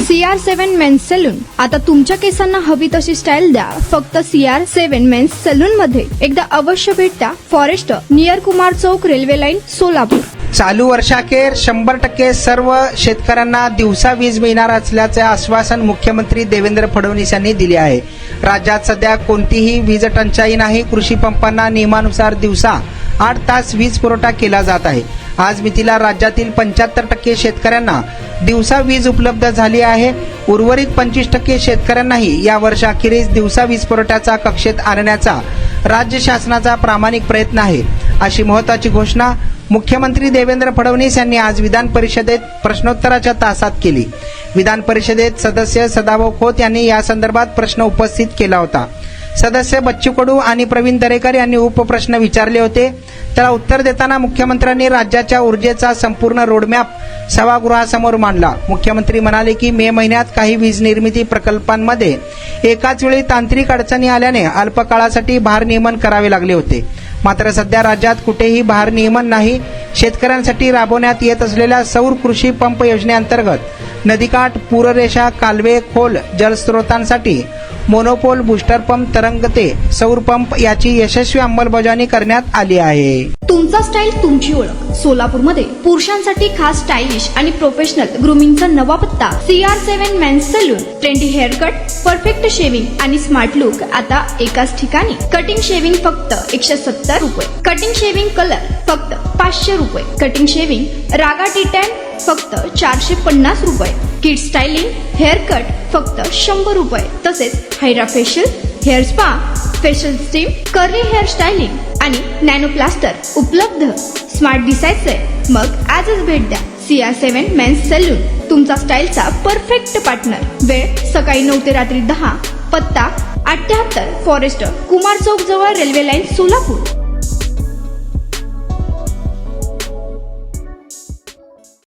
CR7 men's salon. आता तुमच्या केसांना हवी तशी स्टाईल द्या फक्त CR7 मेन्स सलून मध्ये. एकदा अवश्य भेट द्या. फॉरेस्ट नियर कुमार चौक, रेल्वे लाईन, सोलापूर. चालू वर्षाखेर 100% सर्व शेतकऱ्यांना दिवसा वीज मिळणार असल्याचे आश्वासन मुख्यमंत्री देवेंद्र फडणवीस यांनी दिले आहे. राज्यात सध्या कोणतीही वीज टंचाई नाही. कृषी पंपांना नियमानुसार दिवसा 8 तास वीज पुरवठा केला जात आहे. आज मितीला राज्यातील 75% शेतकऱ्यांना दिवसा वीज उपलब्ध झाली आहे. उर्वरित 25% शेतकऱ्यांनाही या वर्षाखेरीस दिवसा वीज पुरवठ्याचा कक्षेत आणण्याचा राज्य शासनाचा प्रामाणिक प्रयत्न आहे, अशी महत्त्वाची घोषणा मुख्यमंत्री देवेंद्र फडणवीस यांनी आज विधान परिषदेत प्रश्नोत्तराच्या तासात केली. विधान परिषदेत सदस्य सदाभाऊ खोत यांनी या संदर्भात प्रश्न उपस्थित केला होता. सदस्य बच्चू कडू आणि प्रवीण दरेकर यांनी उपप्रश्न विचारले होते. त्याला उत्तर देताना मुख्यमंत्र्यांनी राज्याच्या ऊर्जेचा संपूर्ण रोडमॅप सभागृहासमोर मांडला. मुख्यमंत्री म्हणाले की मे महिन्यात काही वीज निर्मिती प्रकल्पांमध्ये एकाच वेळी तांत्रिक अडचणी आल्याने अल्पकाळासाठी भारनियमन करावे लागले होते. मात्र सध्या राज्यात कुठेही भारनियमन नाही. शेतकऱ्यांसाठी राबवण्यात येत असलेल्या सौर कृषी पंप योजनेअंतर्गत नदीकाठ, पूररेषा, कालवे, खोल जलस्रोतांसाठी मोनोपोल, बूस्टर पंप, तरंगते सौर पंप याची यशस्वी अंमलबजावणी करण्यात आली आहे. तुमचा स्टाईल तुमची ओळख. सोलापूरमध्ये पुरुषांसाठी खास स्टायलिश आणि प्रोफेशनल ग्रूमिंगचा नवा पत्ता CR7 men's salon. Trendy hair cut, perfect shaving आणि स्मार्ट लुक आता एकाच ठिकाणी. कटिंग शेविंग फक्त 170 रुपये. कटिंग शेविंग कलर फक्त 500 रुपये. कटिंग शेविंग रागा टी10 फक्त 450 रुपये. किड स्टायलिंग हेअर कट फक्त 100 रुपये. तसेच hydra facial, hair spa, facial steam, curly hair styling आणि नॅनो प्लास्टर उपलब्ध. स्मार्ट दिसायचंय मग आजच भेट द्या CR7 मेन्स सलून, तुमचा स्टाईलचा परफेक्ट पार्टनर. वेळ सकाळी 9 ते रात्री 10. पत्ता 78 फॉरेस्ट कुमार चौक जवळ, रेल्वे लाईन, सोलापूर.